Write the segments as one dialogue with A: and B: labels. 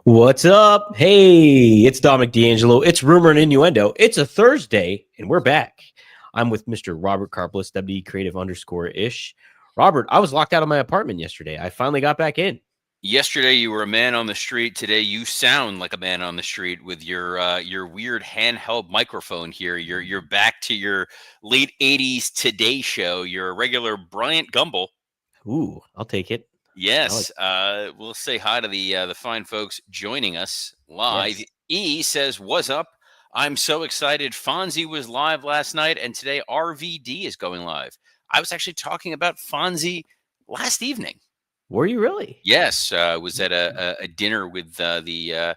A: What's up? Hey, it's Dominic D'Angelo. It's Rumor and Innuendo. It's a Thursday, and we're back. I'm with Mr. Robert Karplis, WD Creative _ish. Robert, I was locked out of my apartment yesterday. I finally got back in.
B: Yesterday you were a man on the street. Today you sound like a man on the street with your weird handheld microphone here. You're back to your late '80s Today Show. You're a regular Bryant Gumbel.
A: Ooh, I'll take it.
B: Yes, we'll say hi to the fine folks joining us live.
A: Yes.
B: E says, "What's up? I'm so excited. Fonzie was live last night, and today RVD is going live. I was actually talking about Fonzie last evening.
A: Were you really?
B: Yes, was at a dinner with the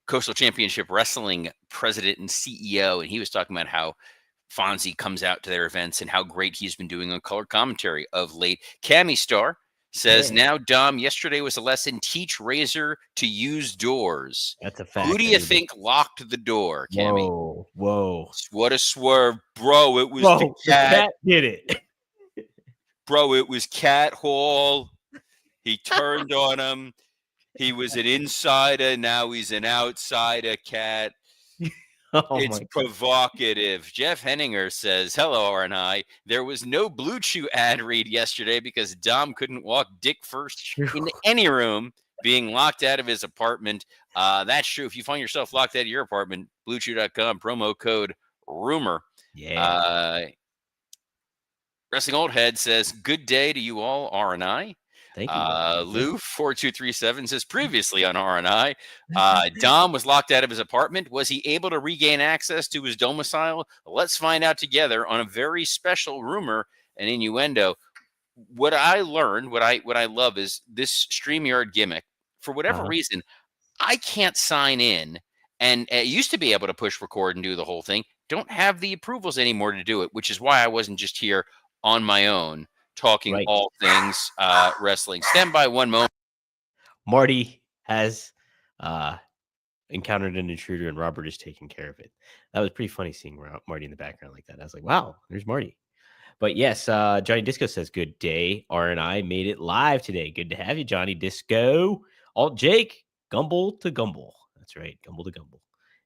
B: Coastal Championship Wrestling president and CEO, and he was talking about how Fonzie comes out to their events and how great he's been doing on color commentary of late. Cammy Star says,
A: Yeah.
B: "Now, Dom, yesterday was a lesson. Teach Razor to use doors.
A: That's a
B: Who
A: fact.
B: do you think locked the door, Cammy?
A: Whoa.
B: What a swerve, bro! It was the
A: Whoa, the
B: cat,
A: cat did it.
B: bro. It was Cat Hall. He turned on him. He was an insider. Now he's an outsider, Cat.
A: Oh,
B: It's
A: my God.
B: provocative." Jeff Henninger says, "Hello, R&I. There was no Blue Chew ad read yesterday because Dom couldn't walk dick first into any room, being locked out of his apartment. That's true. If you find yourself locked out of your apartment, BlueChew.com, promo code rumor."
A: Yeah.
B: Uh, Wrestling Old Head says, "Good day to you all, R&I."
A: Thank you.
B: Lou 4237 says, "Previously on R&I, Dom was locked out of his apartment. Was he able to regain access to his domicile? Let's find out together on a very special rumor and innuendo." What I learned, what I love is this StreamYard gimmick. For whatever
A: Uh-huh.
B: reason, I can't sign in, and used to be able to push record and do the whole thing. Don't have the approvals anymore to do it, which is why I wasn't just here on my own talking
A: Right.
B: all things wrestling. Stand by one moment.
A: Marty has uh encountered an intruder and Robert is taking care of it. That was pretty funny seeing Marty in the background like that. I was like, wow, there's Marty. But yes, Johnny Disco says, good day. R and I made it live today. Good to have you, Johnny Disco. Alt Jake, Gumble to Gumble. That's right, Gumble to Gumble.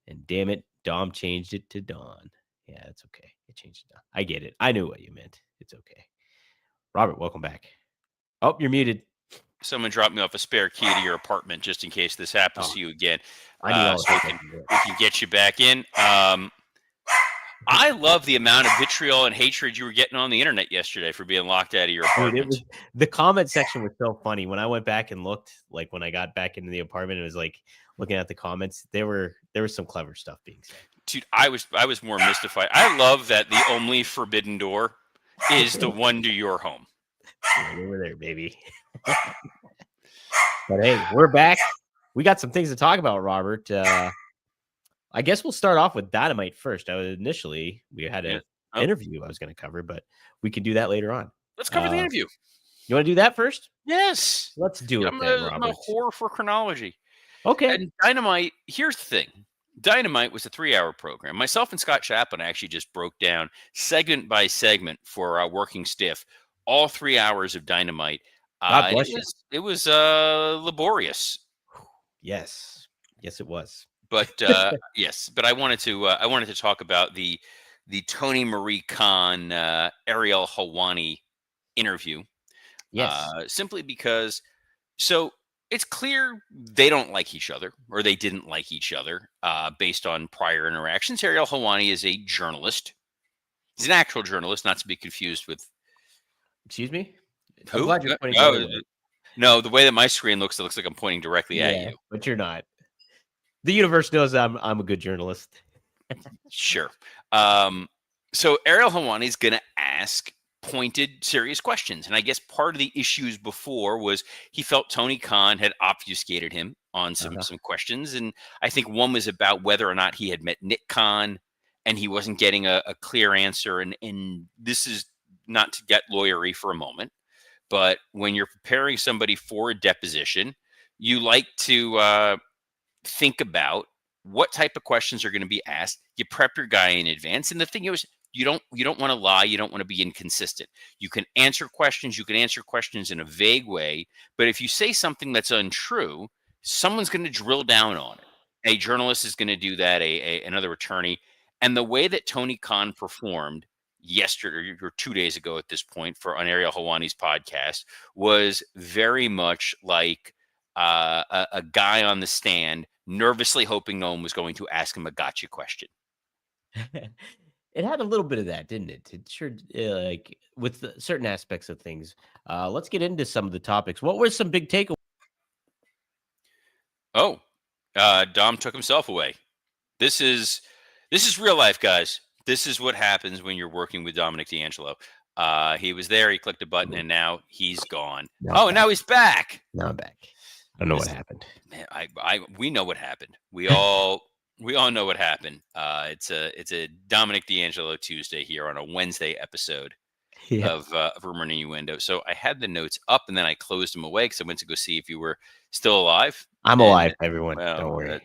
A: And damn it, Dom changed it to Dawn. Yeah, it's okay. It changed it. I get it. I knew what you meant. It's okay. Robert, welcome back. Oh, you're muted.
B: Someone dropped me off a spare key to your apartment just in case this happens
A: Oh,
B: to you again,
A: I need all the
B: so
A: help I can get.
B: we can get you back in. I love the amount of vitriol and hatred you were getting on the internet yesterday for being locked out of your
A: Dude, it
B: apartment.
A: was the comment section was so funny. When I went back and looked, like when I got back into the apartment, it was like looking at the comments. There was some clever stuff being said.
B: Dude, I was more mystified. I love that the only forbidden door is the one to your home.
A: Yeah, they were there, baby. But hey, we're back. We got some things to talk about, Robert. I guess we'll start off with Dynamite first. Initially, we had an interview I was going to cover, but we can do that later on.
B: Let's cover the interview.
A: You want to do that first?
B: Yes.
A: Let's do it
B: I'm
A: then,
B: a
A: Robert.
B: whore for chronology.
A: Okay.
B: And Dynamite, here's the thing. Dynamite was a 3-hour program. Myself and Scott Chaplin actually just broke down segment by segment for our working stiff, all 3 hours of Dynamite.
A: God bless you.
B: It was laborious.
A: Yes, it was.
B: But yes, but I wanted to talk about the Tony Marie Khan Ariel Helwani interview.
A: Yes.
B: Simply because, so it's clear they don't like each other, or they didn't like each other based on prior interactions. Ariel Helwani is a journalist. He's an actual journalist, not to be confused with.
A: Excuse me?
B: Who?
A: I'm glad you're pointing the other way.
B: No, the way that my screen looks, it looks like I'm pointing directly at you.
A: But you're not. The universe knows I'm a good journalist.
B: Sure. So Ariel Helwani is going to ask pointed, serious questions. And I guess part of the issues before was he felt Tony Khan had obfuscated him on some questions. And I think one was about whether or not he had met Nick Khan, and he wasn't getting a clear answer. And this is not to get lawyery for a moment, but when you're preparing somebody for a deposition, you like to think about what type of questions are going to be asked. You prep your guy in advance. And the thing is, you don't want to lie. You don't want to be inconsistent. You can answer questions. You can answer questions in a vague way. But if you say something that's untrue, someone's going to drill down on it. A journalist is going to do that, another attorney. And the way that Tony Khan performed yesterday or 2 days ago at this point on Ariel Helwani's podcast was very much like a guy on the stand nervously hoping no one was going to ask him a gotcha question.
A: It had a little bit of that, didn't it? It sure, like with certain aspects of things. Let's get into some of the topics. What were some big takeaways?
B: Oh, Dom took himself away. This is real life, guys. This is what happens when you're working with Dominic D'Angelo. He was there, he clicked a button, and now he's gone. Now he's back.
A: Now I'm back. I don't know what happened.
B: Man, we know what happened. We all know what happened. It's a Dominic D'Angelo Tuesday here on a Wednesday episode of Rumor and Innuendo. So I had the notes up, and then I closed them away because I went to go see if you were still alive.
A: I'm alive, everyone. Don't worry.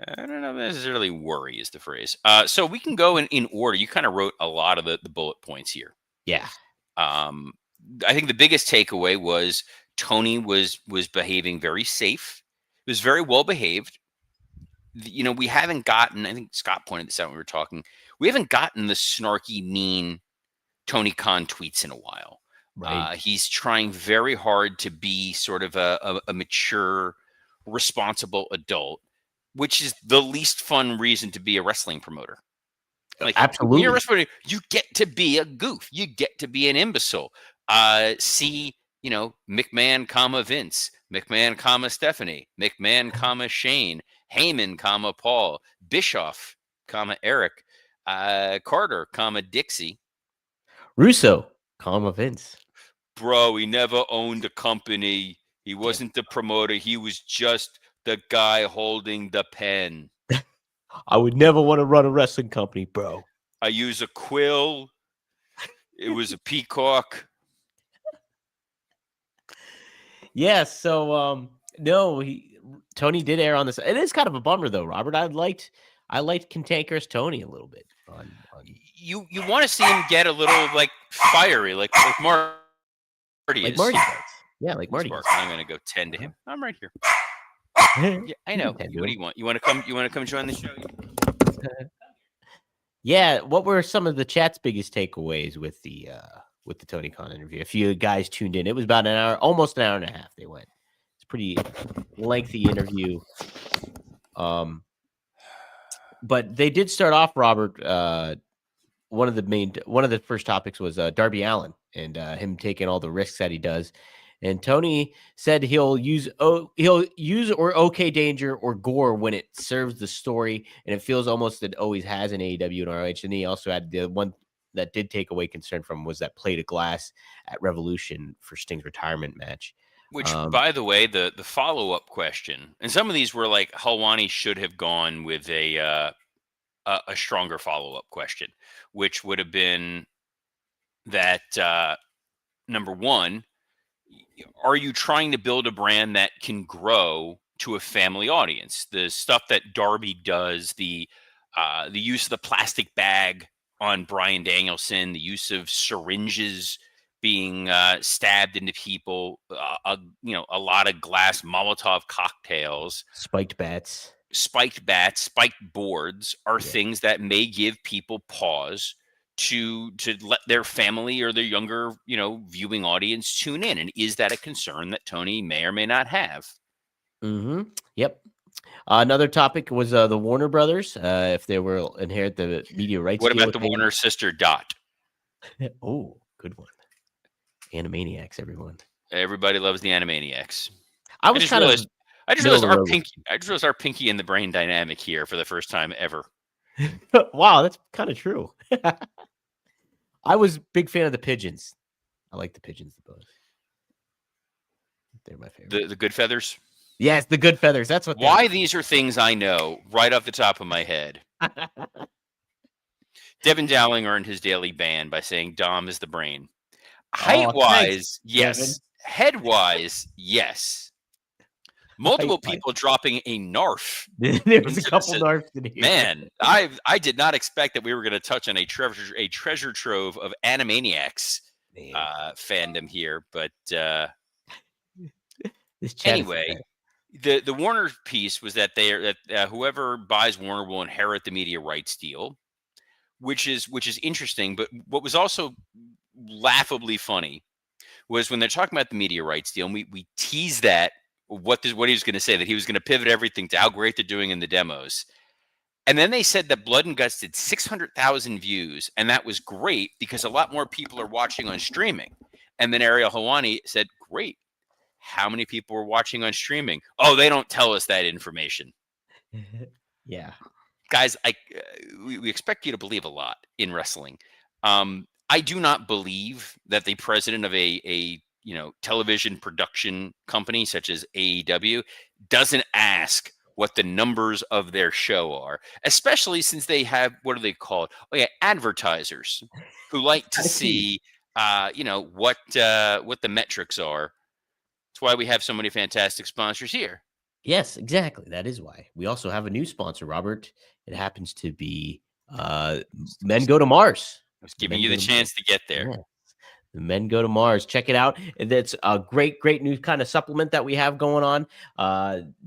B: I don't know necessarily worry is the phrase. So we can go in order. You kind of wrote a lot of the bullet points here.
A: Yeah.
B: I think the biggest takeaway was Tony was behaving very safe. He was very well behaved. We haven't gotten, I think Scott pointed this out when we were talking, we haven't gotten the snarky, mean Tony Khan tweets in a while. Right. He's trying very hard to be sort of a mature, responsible adult, which is the least fun reason to be a wrestling promoter. Like,
A: absolutely.
B: When you're a wrestling promoter, you get to be a goof. You get to be an imbecile. See, McMahon, Vince, McMahon, Stephanie, McMahon, Shane, Heyman, Paul, Bischoff, Eric, Carter, Dixie,
A: Russo, Vince.
B: Bro, he never owned a company. He wasn't the promoter. He was just the guy holding the pen.
A: I would never want to run a wrestling company, bro.
B: I use a quill. It was a peacock.
A: Yes. So, no, Tony did air on this. It is kind of a bummer, though, Robert. I liked cantankerous Tony a little bit.
B: You want to see him get a little like fiery, like Marty is.
A: Marty does. Yeah, like Marty.
B: I'm going to go tend to him. I'm right here. Yeah, I know. What do you want? You want to come? You want to come join the show?
A: Yeah. What were some of the chat's biggest takeaways with the Tony Khan interview? If you guys tuned in, it was about an hour, almost an hour and a half. They went. It's a pretty lengthy interview. But they did start off, Robert. One of the first topics was Darby Allin and him taking all the risks that he does. And Tony said he'll use or OK Danger or Gore when it serves the story, and it feels almost it always has in AEW and ROH. And he also had the one that did take away concern from was that plate of glass at Revolution for Sting's retirement match.
B: Which, by the way, the follow-up question, and some of these were like Helwani should have gone with a stronger follow-up question, which would have been that number one, are you trying to build a brand that can grow to a family audience? The stuff that Darby does, the use of the plastic bag on Bryan Danielson, the use of syringes being stabbed into people, a lot of glass Molotov cocktails,
A: spiked bats,
B: spiked boards are things that may give people pause to let their family or their younger, viewing audience tune in. And is that a concern that Tony may or may not have?
A: Mm-hmm. Yep. Another topic was the Warner Brothers, if they will inherit the media rights.
B: What about the Warner sister Dot?
A: Oh, good one. Animaniacs, everyone.
B: Everybody loves the Animaniacs.
A: I just realized
B: our Pinky and the Brain dynamic here for the first time ever.
A: Wow, that's kind of true. I was a big fan of the pigeons. I like the pigeons the most. They're my favorite.
B: The Good Feathers?
A: Yes, the Good Feathers. That's what.
B: Why these are things I know right off the top of my head. Devin Dowling earned his daily ban by saying Dom is the brain. Height-wise, yes. Head-wise, yes. Multiple people dropping a narf.
A: There was a couple narfs in here.
B: Man, I did not expect that we were going to touch on a treasure trove of Animaniacs fandom here, but
A: this
B: anyway, The Warner piece was that whoever buys Warner will inherit the media rights deal, which is interesting. But what was also laughably funny was when they're talking about the media rights deal, and we teased that what he was going to say, that he was going to pivot everything to how great they're doing in the demos. And then they said that Blood and Guts did 600,000 views, and that was great because a lot more people are watching on streaming. And then Ariel Helwani said, "Great. How many people were watching on streaming? Oh, they don't tell us that information."
A: Yeah.
B: Guys, we expect you to believe a lot in wrestling. I do not believe that the president of a television production company such as AEW doesn't ask what the numbers of their show are, especially since they have, what are they called? Oh yeah, advertisers who like to
A: I see.
B: see what the metrics are. That's why we have so many fantastic sponsors here.
A: Yes, exactly. That is why. We also have a new sponsor, Robert. It happens to be Men Go to Mars.
B: I was
A: The
B: giving
A: Men
B: you
A: Go
B: the
A: to Mars.
B: chance to get there.
A: Yeah. The Men Go to Mars. Check it out. That's a great new kind of supplement that we have going on.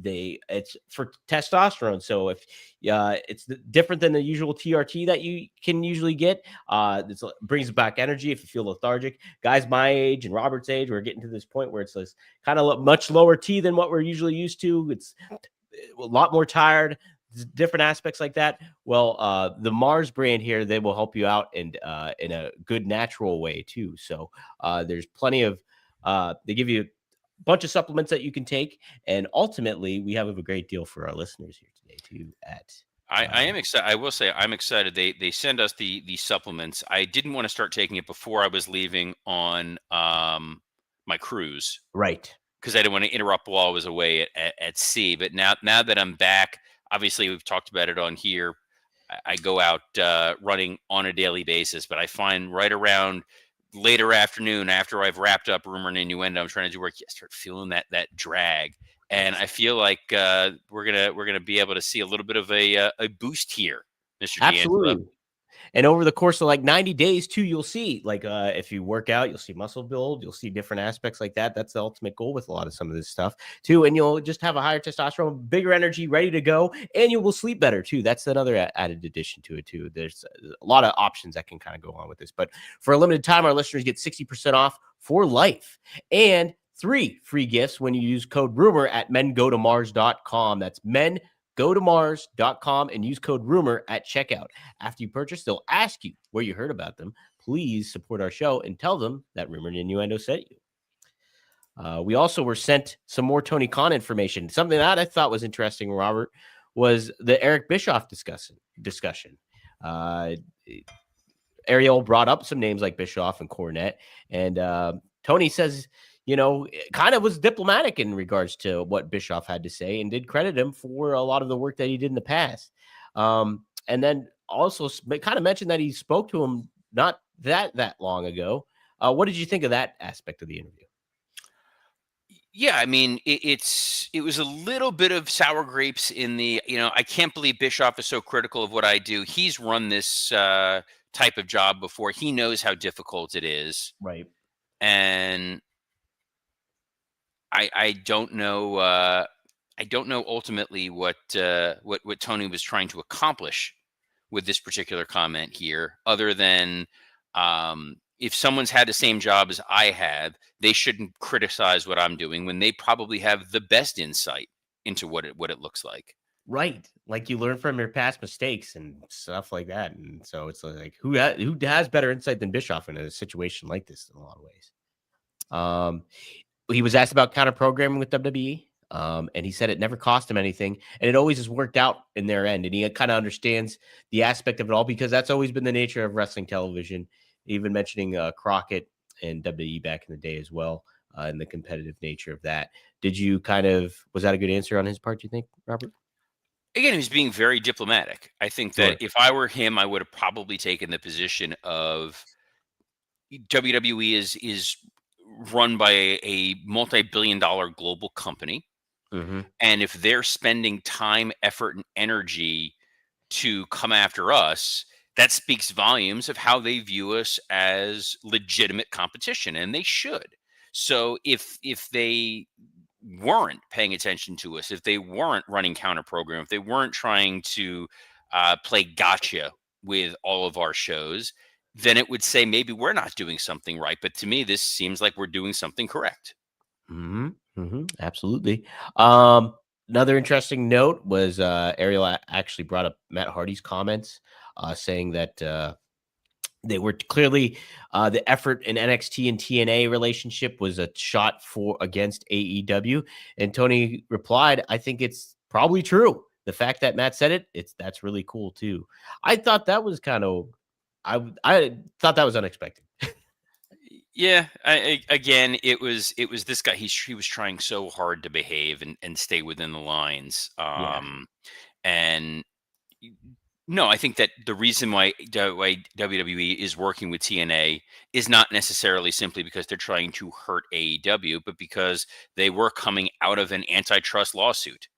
A: It's for testosterone. So if it's different than the usual TRT that you can usually get. It brings back energy if you feel lethargic. Guys my age and Robert's age, we're getting to this point where it's this kind of much lower T than what we're usually used to. It's a lot more tired, different aspects like that. Well, the Mars brand here, they will help you out and in a good natural way too. So there's plenty of they give you a bunch of supplements that you can take, and ultimately we have a great deal for our listeners here today too. At
B: I am excited. I will say I'm excited. They send us the supplements. I didn't want to start taking it before I was leaving on my cruise
A: right,
B: because I didn't want to interrupt while I was away at sea. But now that I'm back, obviously we've talked about it on here. I go out running on a daily basis, but I find right around later afternoon after I've wrapped up Rumor and Innuendo, I'm trying to do work. I start feeling that drag, and I feel like we're gonna be able to see a little bit of a boost here, Mr. D'Angelo.
A: absolutely. And over the course of like 90 days too, you'll see like if you work out, you'll see muscle build, you'll see different aspects like that. That's the ultimate goal with a lot of some of this stuff too. And you'll just have a higher testosterone, bigger energy, ready to go, and you will sleep better too. That's another added addition to it too. There's a lot of options that can kind of go on with this. But for a limited time, our listeners get 60% off for life and 3 free gifts when you use code rumor at mengotomars.com. That's mengotomars.com and use code rumor at checkout. After you purchase, they'll ask you where you heard about them. Please support our show and tell them that Rumor and Innuendo sent you. We also were sent some more Tony Khan information. Something that I thought was interesting, Robert, was the Eric Bischoff discussion. Ariel brought up some names like Bischoff and Cornette, and Tony says, kind of was diplomatic in regards to what Bischoff had to say and did credit him for a lot of the work that he did in the past. And then also kind of mentioned that he spoke to him not that long ago. What did you think of that aspect of the interview?
B: Yeah, I mean, it was a little bit of sour grapes in the, I can't believe Bischoff is so critical of what I do. He's run this type of job before. He knows how difficult it is.
A: Right.
B: And I don't know I don't know ultimately what Tony was trying to accomplish with this particular comment here, other than if someone's had the same job as I have, they shouldn't criticize what I'm doing when they probably have the best insight into what it looks like.
A: Right. Like you learn from your past mistakes and stuff like that. And so it's like who has better insight than Bischoff in a situation like this in a lot of ways. He was asked about counter programming with WWE. And he said it never cost him anything, and it always has worked out in their end. And he kind of understands the aspect of it all because that's always been the nature of wrestling television. Even mentioning Crockett and WWE back in the day as well, and the competitive nature of that. Was that a good answer on his part, do you think, Robert?
B: Again, he was being very diplomatic. I think that
A: Sure.
B: if I were him, I would have probably taken the position of WWE is run by a multi-billion-dollar global company.
A: Mm-hmm.
B: And if they're spending time, effort, and energy to come after us, that speaks volumes of how they view us as legitimate competition, and they should. So if they weren't paying attention to us, if they weren't running counter program, if they weren't trying to play gotcha with all of our shows, then it would say maybe we're not doing something right. But to me, this seems like we're doing something correct.
A: Absolutely. Um, Another interesting note was Ariel actually brought up Matt Hardy's comments, saying that they were clearly the effort in NXT and TNA relationship was a shot for against AEW, and Tony replied, "I think it's probably true. The fact that Matt said it, that's really cool too." I thought that was kind of, I thought that was unexpected.
B: Yeah, again, it was this guy. He was trying so hard to behave and stay within the lines.
A: Yeah,
B: And y- no, I think that the reason why WWE is working with TNA is not necessarily simply because they're trying to hurt AEW, but because they were coming out of an antitrust lawsuit,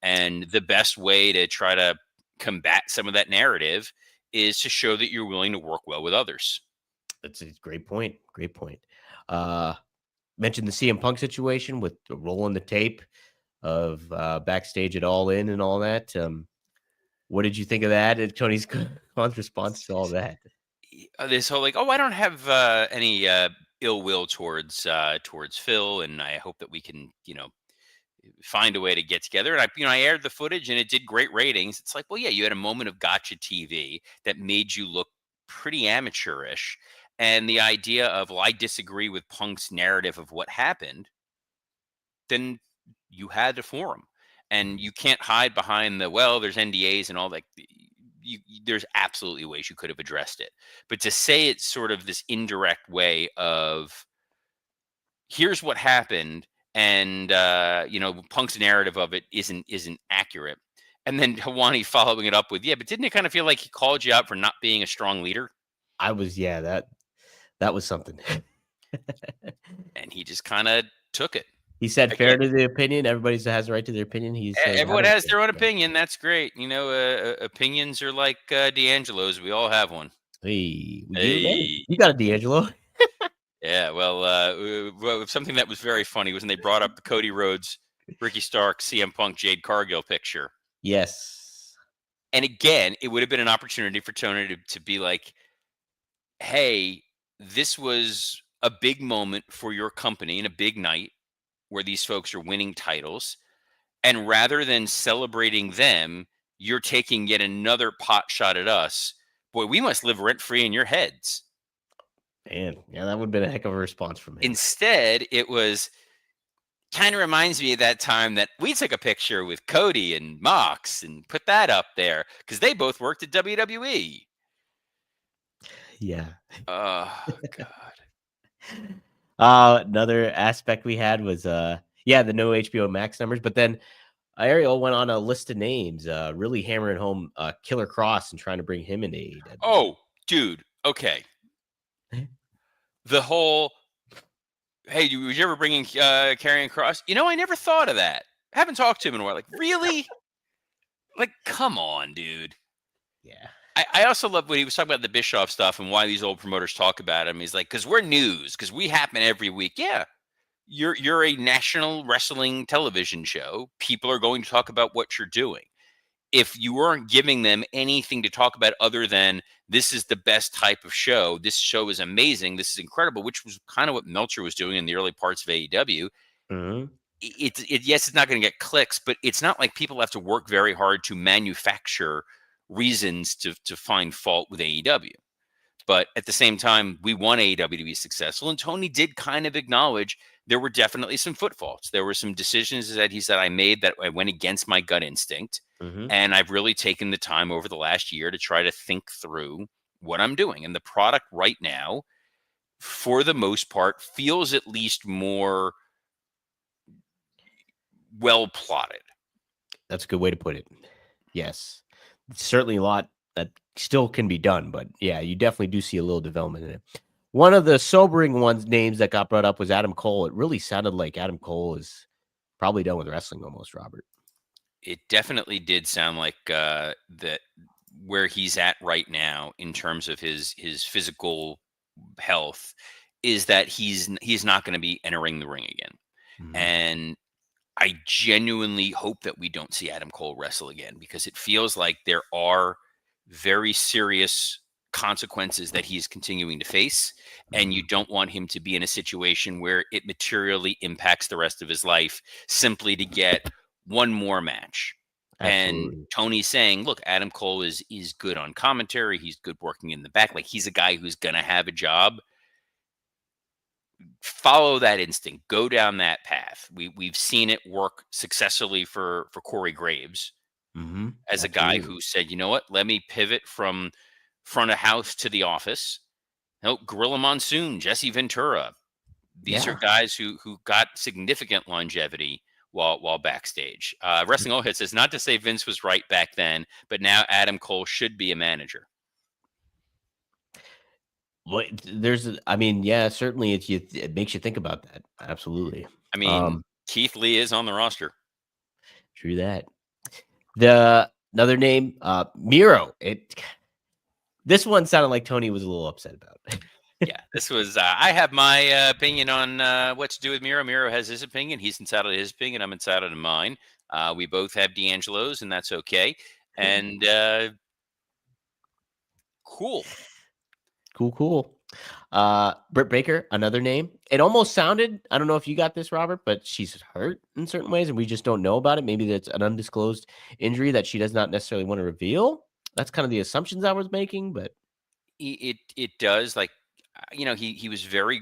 B: and the best way to try to combat some of that narrative is to show that you're willing to work well with others.
A: that's a great point. Great point. Uh, Mentioned the CM Punk situation with the rolling the tape of backstage at All In and all that. What did you think of that? And Tony's Khan's response to all that.
B: This whole like, oh, I don't have any ill will towards Phil, and I hope that we can, find a way to get together. And I aired the footage, and it did great ratings. It's like, well, yeah, you had a moment of gotcha TV that made you look pretty amateurish, and the idea of, well, I disagree with Punk's narrative of what happened, then you had a forum, and you can't hide behind the, well, there's NDAs and all that. There's absolutely ways you could have addressed it, but to say it's sort of this indirect way of, here's what happened, and Punk's narrative of it isn't accurate, and then Hawani following it up with, yeah, but didn't it kind of feel like he called you out for not being a strong leader?
A: I was, yeah, that was something.
B: And he just kind of took it.
A: He said
B: Again,
A: fair to the opinion. Everybody has a right to their opinion. He's saying I
B: everyone
A: don't
B: has
A: care.
B: their own
A: Yeah.
B: opinion. That's great. Opinions are like D'Angelo's. We all have one.
A: Hey, we do. Hey,
B: Hey.
A: you got a D'Angelo.
B: Yeah, well, something that was very funny was when they brought up the Cody Rhodes, Ricky Starks, CM Punk, Jade Cargill picture.
A: Yes.
B: And again, it would have been an opportunity for Tony to be like, hey, this was a big moment for your company and a big night where these folks are winning titles. And rather than celebrating them, you're taking yet another pot shot at us. Boy, we must live rent free in your heads.
A: Man, yeah, that would have been a heck of a response from him.
B: Instead, it was kind of reminds me of that time that we took a picture with Cody and Mox and put that up there because they both worked at WWE.
A: Yeah.
B: Oh, God.
A: Another aspect we had was yeah, the no HBO Max numbers, but then Ariel went on a list of names, really hammering home Killer Cross and trying to bring him into AEW.
B: Oh, dude. Okay. The whole, hey, was you ever bringing Karrion Cross? I never thought of that. I haven't talked to him in a while. Like, really? Like, come on, dude.
A: Yeah.
B: I also love when he was talking about the Bischoff stuff and why these old promoters talk about him. He's like, because we're news, because we happen every week. Yeah, you're a national wrestling television show. People are going to talk about what you're doing. If you weren't giving them anything to talk about other than, this is the best type of show, this show is amazing, this is incredible, which was kind of what Meltzer was doing in the early parts of AEW.
A: Mm-hmm.
B: Yes, it's not going to get clicks, but it's not like people have to work very hard to manufacture reasons to find fault with AEW. But at the same time, we want AEW to be successful. And Tony did kind of acknowledge there were definitely some footfalls. There were some decisions that he said I made that I went against my gut instinct.
A: Mm-hmm.
B: And I've really taken the time over the last year to try to think through what I'm doing. And the product right now, for the most part, feels at least more well plotted.
A: That's a good way to put it. Yes. Certainly a lot that still can be done, but yeah, you definitely do see a little development in it. One of the sobering names that got brought up was Adam Cole. It really sounded like Adam Cole is probably done with wrestling almost, Robert.
B: It definitely did sound like that where he's at right now in terms of his physical health is that he's not going to be entering the ring again.
A: Mm-hmm.
B: And I genuinely hope that we don't see Adam Cole wrestle again, because it feels like there are very serious consequences that he's continuing to face. And you
A: Mhm.
B: don't want him to be in a situation where it materially impacts the rest of his life simply to get one more match. And
A: Absolutely.
B: Tony's saying, look, Adam Cole is good on commentary. He's good working in the back. Like, he's a guy who's going to have a job. Follow that instinct. Go down that path. We've seen it work successfully for Corey Graves as a guy
A: Absolutely.
B: who said, you know what, let me pivot from front of house to the office. No, Gorilla Monsoon, Jesse Ventura. These are
A: Yeah.
B: guys who got significant longevity while backstage. Wrestling All Hit says, not to say Vince was right back then, but now Adam Cole should be a manager.
A: What there's I mean, yeah, certainly it makes you think about that. Absolutely.
B: I mean,
A: Um,
B: Keith Lee is on the roster.
A: True that. The another name, Miro. This one sounded like Tony was a little upset about.
B: Yeah, this was. I have my opinion on what to do with Miro. Miro has his opinion. He's entitled to his opinion. I'm entitled to mine. We both have D'Angelo's, and that's okay. And cool.
A: Cool, cool. Britt Baker, another name. It almost sounded, I don't know if you got this, Robert, but she's hurt in certain ways and we just don't know about it. Maybe that's an undisclosed injury that she does not necessarily want to reveal. That's kind of the assumptions I was making, but
B: It does, like, he was very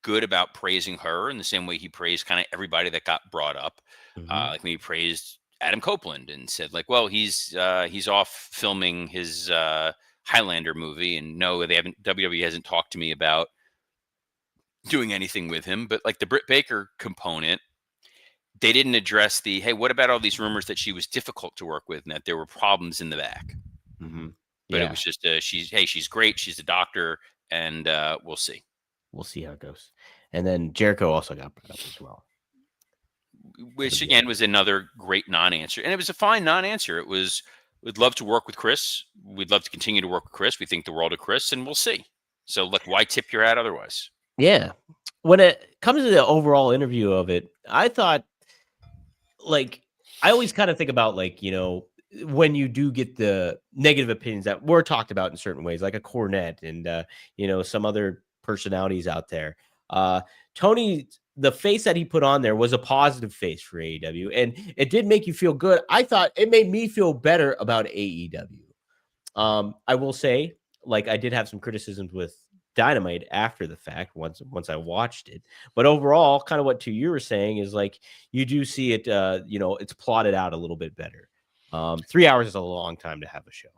B: good about praising her in the same way he praised kind of everybody that got brought up.
A: mhm.
B: Like when he praised Adam Copeland and said, like, well, he's off filming his Highlander movie, and no, they haven't. WWE hasn't talked to me about doing anything with him. But like the Britt Baker component, they didn't address the, hey, what about all these rumors that she was difficult to work with and that there were problems in the back.
A: Mhm.
B: But it
A: Yeah,
B: was just she's great, she's a doctor, and we'll see.
A: we'll see how it goes. And then Jericho also got brought up as well. That'll
B: Which
A: be
B: again was another great non-answer, and it was a fine non-answer. It was, we'd love to work with Chris, we'd love to continue to work with Chris, we think the world of Chris, and we'll see. So, like, why tip your hat otherwise?
A: Yeah. When it comes to the overall interview of it, I thought like I always kind of think about like, when you do get the negative opinions that were talked about in certain ways, like a Cornette and some other personalities out there. Uh Tony, the face that he put on there was a positive face for AEW, and it did make you feel good. I thought it made me feel better about AEW. I will say, like, I did have some criticisms with Dynamite after the fact once I watched it. But overall, kind of what to you were saying is like you do see it it's plotted out a little bit better. 3 hours is a long time to have a show.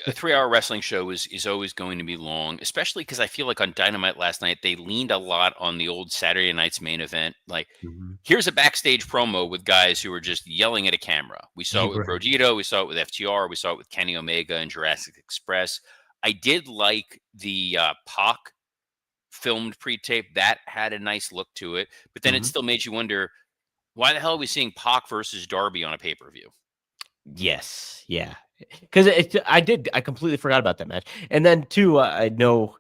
B: A 3 hour wrestling show is always going to be long, especially because I feel like on Dynamite last night they leaned a lot on the old Saturday night's main event. Like,
A: Mhm.
B: here's a backstage promo with guys who are just yelling at a camera. We saw it with
A: Right.
B: Rogito, we saw it with FTR, we saw it with Kenny Omega and Jurassic Express. I did like the Pac filmed pre-tape. That had a nice look to it, but then it
A: Mhm.
B: still made you wonder, why the hell are we seeing Pac versus Darby on a pay-per-view?
A: Yes, yeah, because I completely forgot about that match. And then too, I know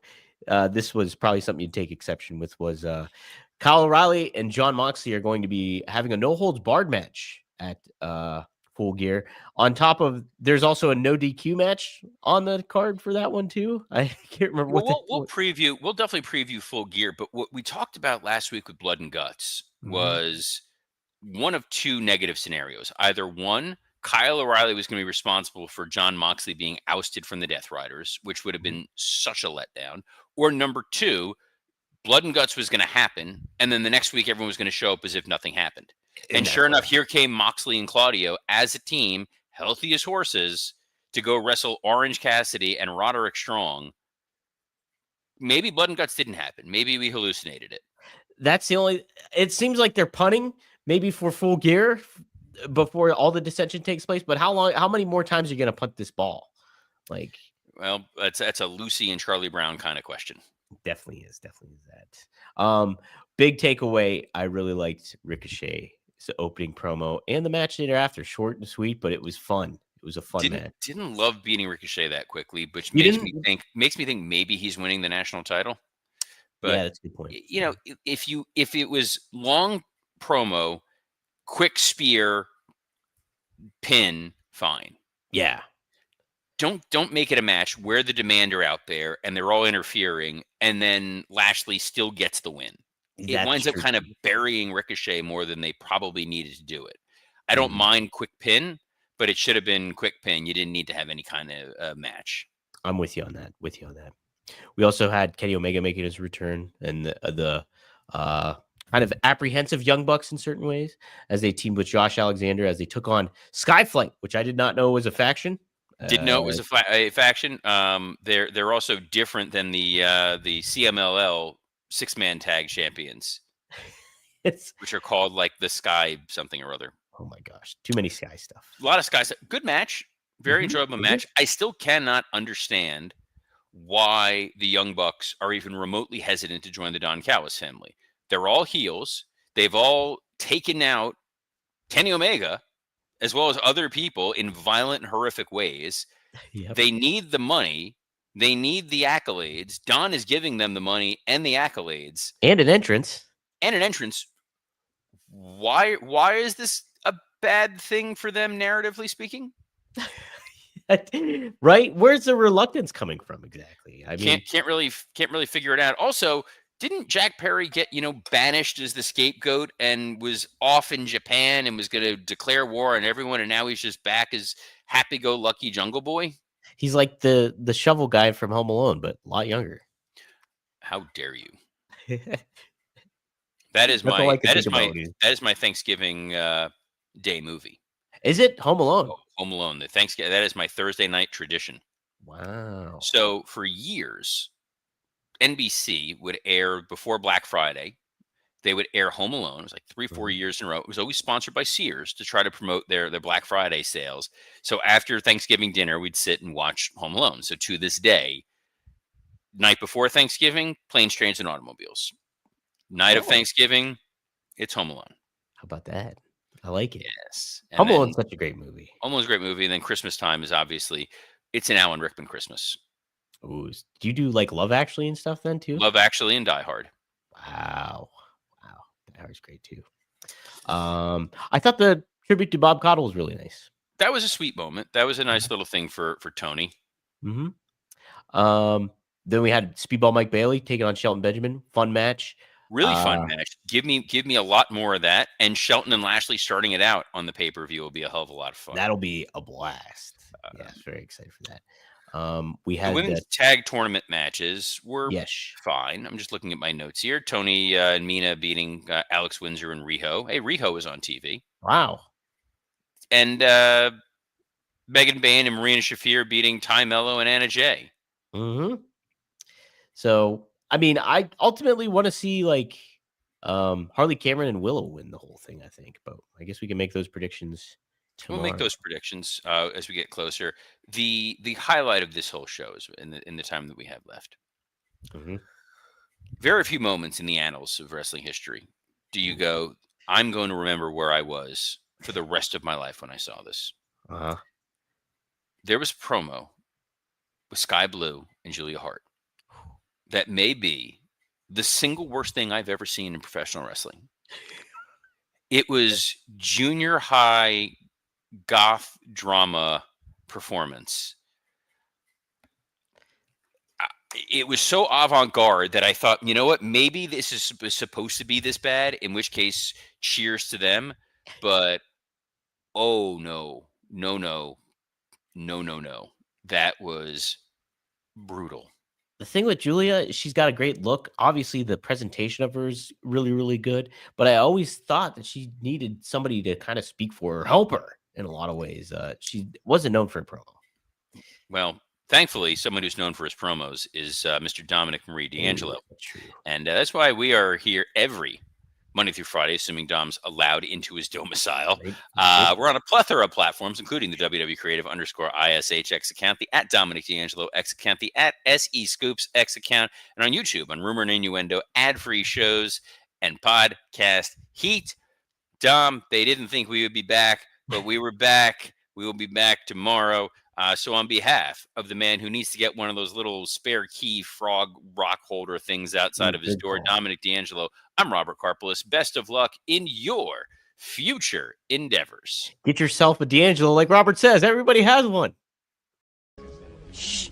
A: this was probably something you'd take exception with was Kyle O'Reilly and John Moxley are going to be having a no holds barred match at Full Gear. On top of, there's also a no DQ match on the card for that one too. I can't remember
B: Well,
A: what the
B: we'll preview. We'll definitely preview Full Gear. But what we talked about last week with Blood and Guts
A: Mhm.
B: was one of two negative scenarios. Either one, Kyle O'Reilly was going to be responsible for John Moxley being ousted from the Death Riders, which would have
A: Mhm.
B: been such a letdown. Or number two, Blood and Guts was going to happen, and then the next week everyone was going to show up as if nothing happened. And
A: And
B: sure
A: that's what
B: enough, here came Moxley and Claudio as a team, healthy as horses, to go wrestle Orange Cassidy and Roderick Strong. Maybe Blood and Guts didn't happen. Maybe we hallucinated it.
A: that's the only. It seems like they're punting maybe for Full Gear before all the dissension takes place. But how long? How many more times are you going to punt this ball? Like,
B: Well, that's a Lucy and Charlie Brown kind of question.
A: definitely is that. Big takeaway. I really liked Ricochet's opening promo and the match thereafter. Short and sweet, but it was fun. It was a fun
B: Didn't
A: match.
B: didn't love beating Ricochet that quickly, which
A: You didn't?
B: makes me think maybe he's winning the national title. But
A: Yeah, that's a good point.
B: if it was long promo, quick spear, pin, fine.
A: Yeah,
B: Don't make it a match where the demand are out there and they're all interfering, and then Lashley still gets the win. It
A: that's
B: winds up
A: true
B: kind of
A: too.
B: burying Ricochet more than they probably needed to do it. I don't
A: Mhm.
B: mind quick pin, but it should have been quick pin. You didn't need to have any kind of match.
A: I'm with you on that. With you on that. We also had Kenny Omega making his return, and the uh, kind of apprehensive Young Bucks in certain ways as they teamed with Josh Alexander as they took on Skyflight, which I did not know was a faction.
B: Didn't know it was a faction. They're also different than the CMLL 6-man tag champions,
A: It's
B: which are called like the Sky something or other.
A: oh my gosh, too many Sky stuff.
B: A lot of Sky stuff. Good match, very enjoyable
A: Mhm.
B: match. I still cannot understand why the Young Bucks are even remotely hesitant to join the Don Callis family. They're all heels. They've all taken out Kenny Omega as well as other people in violent and horrific ways.
A: Yep.
B: They need the money. They need the accolades. Don is giving them the money and the accolades
A: And an entrance.
B: and an entrance. Why is this a bad thing for them narratively speaking?
A: Right? Where's the reluctance coming from exactly? I mean,
B: Can't really figure it out. Also, didn't Jack Perry get banished as the scapegoat and was off in Japan and was going to declare war on everyone, and now he's just back as happy-go-lucky Jungle Boy?
A: he's like the shovel guy from Home Alone, but a lot younger.
B: How dare you?
A: That's
B: That is
A: all
B: my
A: I can
B: that
A: think
B: is my
A: about.
B: that is my Thanksgiving day movie.
A: Is it Home Alone?
B: Home Alone. The Thanksgiving that is my Thursday night tradition.
A: Wow.
B: So for years, NBC would air before Black Friday. They would air Home Alone. It was like 3, 4
A: Mhm.
B: years in a row. It was always sponsored by Sears to try to promote their Black Friday sales. So after Thanksgiving dinner, we'd sit and watch Home Alone. So to this day, night before Thanksgiving, Planes, Trains, and Automobiles. Night of
A: Oh,
B: Thanksgiving, it's Home Alone.
A: how about that? I like it.
B: Yes. And
A: Home
B: then
A: Alone's such a great movie.
B: Home Alone's a great movie. And then Christmas time is obviously it's an Alan Rickman Christmas.
A: Ooh, do you do like Love Actually and stuff then too?
B: Love Actually and Die Hard.
A: Wow, wow, that was great too. I thought the tribute to Bob Caudle was really nice.
B: That was a sweet moment. That was a nice little thing for Tony.
A: Mm-hmm. Then we had Speedball Mike Bailey taking on Shelton Benjamin. Fun match.
B: Really fun match. Give me a lot more of that. And Shelton and Lashley starting it out on the pay-per-view will be a hell of a lot of fun.
A: That'll be a blast. Yes, very excited for that. We
B: The
A: had
B: women's tag tournament matches were
A: yes.
B: fine. I'm just looking at my notes here. Tony and Mina beating Alex Windsor and Riho. Hey, Riho was on TV.
A: Wow.
B: And Megan Bain and Marina Shafir beating Ty Mello and Anna Jay.
A: Mm-hmm. So, I mean, I ultimately want to see like Harley Cameron and Willow win the whole thing, I think. But I guess we can make those predictions tomorrow.
B: We'll make those predictions as we get closer. The highlight of this whole show is in the time that we have left.
A: Mm-hmm.
B: Very few moments in the annals of wrestling history do you go, I'm going to remember where I was for the rest of my life when I saw this.
A: Uh-huh.
B: There was a promo with Sky Blue and Julia Hart that may be the single worst thing I've ever seen in professional wrestling. It was junior high goth drama performance. It was so avant-garde that I thought, you know what, maybe this is supposed to be this bad, in which case, cheers to them. But, oh, no. That was brutal.
A: The thing with Julia, she's got a great look. Obviously, the presentation of her is really, really good. But I always thought that she needed somebody to kind of speak for her, help her in a lot of ways. She wasn't known for a promo.
B: Well, thankfully, someone who's known for his promos is Mr. Dominic Marie D'Angelo.
A: Ooh, that's true.
B: And that's why we are here every Monday through Friday, assuming Dom's allowed into his domicile. We're on a plethora of platforms, including the WW_Creative_ISH account, the @Dominic D'Angelo X account, the @SE Scoops X account, and on YouTube on Rumor and Innuendo, ad-free shows, and podcast heat. Dom, they didn't think we would be back, but we were back. We will be back tomorrow. So on behalf of the man who needs to get one of those little spare key frog rock holder things outside of his door, Dominic D'Angelo, I'm Robert Karpolis. Best of luck in your future endeavors.
A: Get yourself a D'Angelo, like Robert says. Everybody has one.
C: Shh.